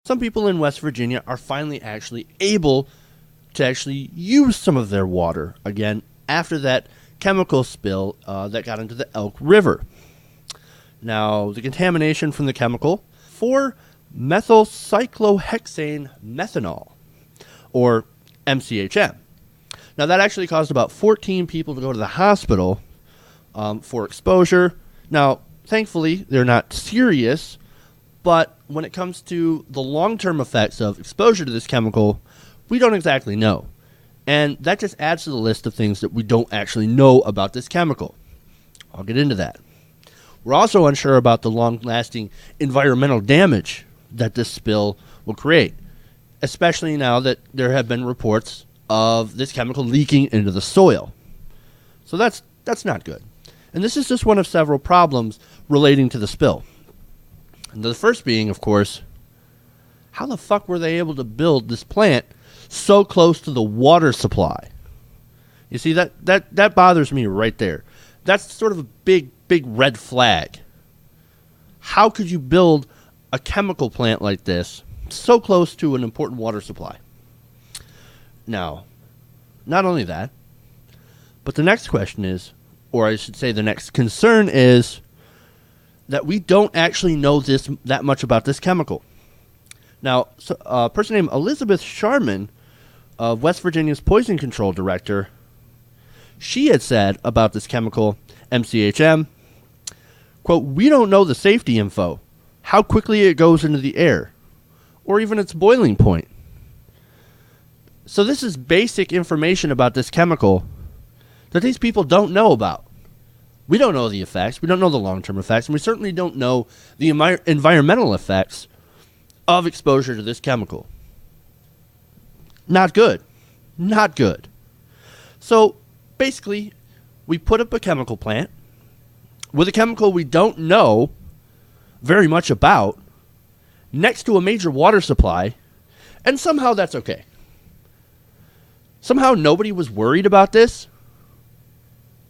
some people in West Virginia are finally actually able to actually use some of their water again after that chemical spill that got into the Elk River. Now, the contamination from the chemical, 4-methylcyclohexane methanol, or MCHM. Now, that actually caused about 14 people to go to the hospital for exposure. Now, thankfully, they're not serious, but when it comes to the long-term effects of exposure to this chemical, we don't exactly know. And that just adds to the list of things that we don't actually know about this chemical. I'll get into that. We're also unsure about the long-lasting environmental damage that this spill will create, especially now that there have been reports of this chemical leaking into the soil. So that's not good. And this is just one of several problems relating to the spill. And the first being, of course, how the fuck were they able to build this plant so close to the water supply? You see, that bothers me right there. That's sort of a big red flag. How could you build a chemical plant like this so close to an important water supply? Now, not only that, but the next question is, or I should say the next concern is, that we don't actually know that much about this chemical. Now, a person named Elizabeth Sharman of West Virginia's Poison Control Director, she had said about this chemical, MCHM, quote, "We don't know the safety info, how quickly it goes into the air, or even its boiling point." So this is basic information about this chemical that these people don't know about. We don't know the effects. We don't know the long-term effects. And we certainly don't know the environmental effects of exposure to this chemical. Not good. Not good. So basically, we put up a chemical plant with a chemical we don't know very much about next to a major water supply, and somehow that's okay. Somehow nobody was worried about this,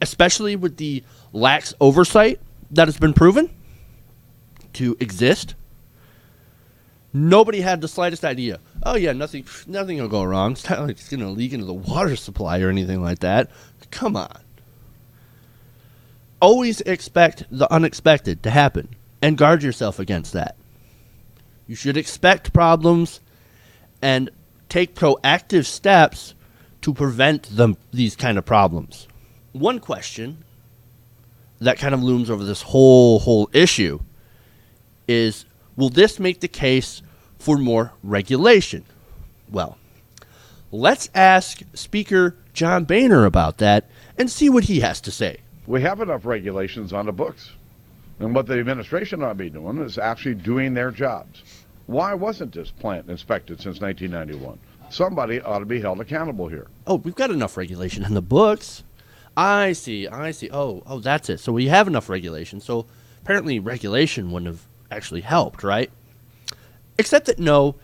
especially with the lax oversight that has been proven to exist. Nobody had the slightest idea. Oh yeah, nothing will go wrong. It's not like it's going to leak into the water supply or anything like that. Come on. Always expect the unexpected to happen and guard yourself against that. You should expect problems and take proactive steps to prevent these kind of problems. One question that kind of looms over this whole issue is, will this make the case for more regulation? Well, let's ask Speaker John Boehner about that and see what he has to say. We have enough regulations on the books. And what the administration ought to be doing is actually doing their jobs. Why wasn't this plant inspected since 1991? Somebody ought to be held accountable here. Oh, we've got enough regulation in the books. I see. Oh, that's it. So we have enough regulation. So apparently regulation wouldn't have actually helped, right? Except that no,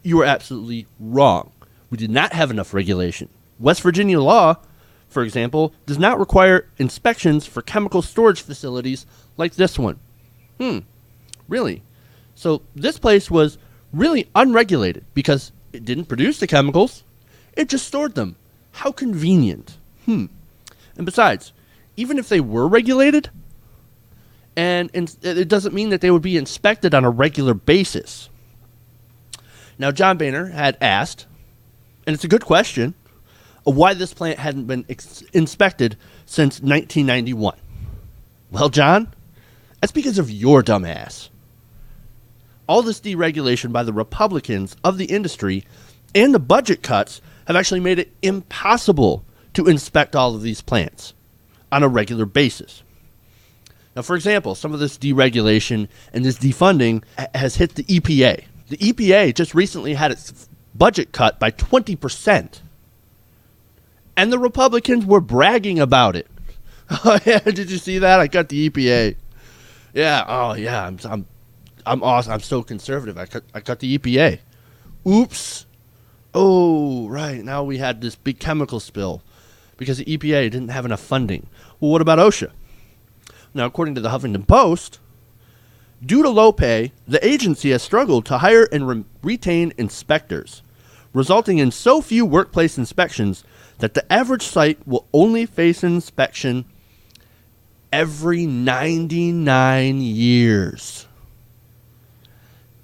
you are absolutely wrong. We did not have enough regulation. West Virginia law, for example, does not require inspections for chemical storage facilities like this one. Really? So this place was really unregulated because it didn't produce the chemicals. It just stored them. How convenient. And besides, even if they were regulated, and it doesn't mean that they would be inspected on a regular basis. Now, John Boehner had asked, and it's a good question, why this plant hadn't been inspected since 1991. Well, John, that's because of your dumb ass. All this deregulation by the Republicans of the industry and the budget cuts have actually made it impossible to inspect all of these plants on a regular basis. Now, for example, some of this deregulation and this defunding has hit the EPA. The EPA just recently had its budget cut by 20%. And the Republicans were bragging about it. Oh, yeah, did you see that? I cut the EPA. Yeah, oh, yeah, I'm awesome. I'm so conservative. I cut the EPA. Oops. Oh, right. Now we had this big chemical spill because the EPA didn't have enough funding. Well, what about OSHA? Now, according to the Huffington Post, Due to low pay, the agency has struggled to hire and retain inspectors, resulting in so few workplace inspections that the average site will only face an inspection every 99 years.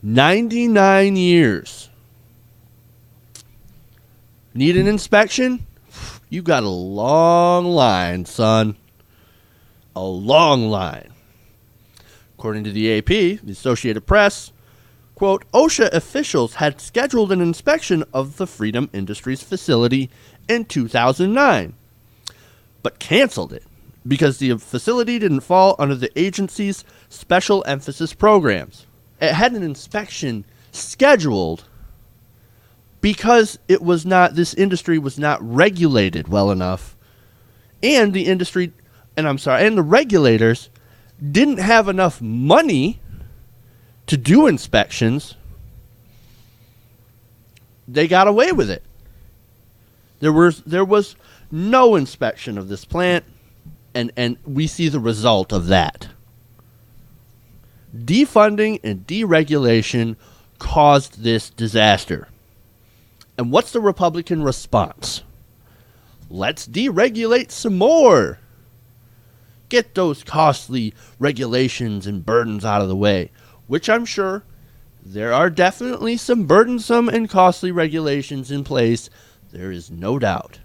99 years. Need an inspection? You got a long line, son. A long line. According to the AP, the Associated Press, quote, OSHA officials had scheduled an inspection of the Freedom Industries facility in 2009, but canceled it because the facility didn't fall under the agency's special emphasis programs. It had an inspection scheduled because this industry was not regulated well enough, and the regulators didn't have enough money to do inspections. They got away with it. There was no inspection of this plant, and we see the result of that. Defunding and deregulation caused this disaster. And what's the Republican response? Let's deregulate some more. Get those costly regulations and burdens out of the way, which I'm sure there are definitely some burdensome and costly regulations in place. There is no doubt.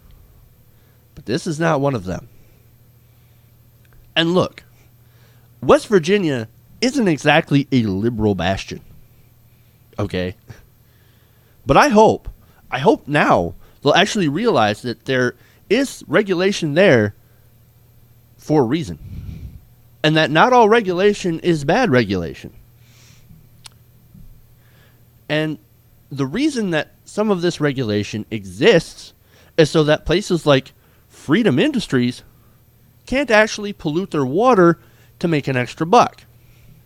But this is not one of them. And look, West Virginia isn't exactly a liberal bastion. Okay? But I hope now they'll actually realize that there is regulation there for a reason. And that not all regulation is bad regulation. And the reason that some of this regulation exists is so that places like Freedom Industries can't actually pollute their water to make an extra buck.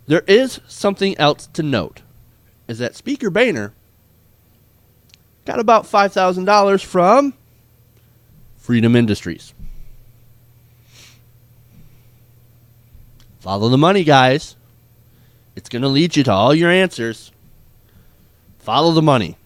There is something else to note, is that Speaker Boehner got about $5,000 from Freedom Industries. Follow the money, guys. It's going to lead you to all your answers. Follow the money.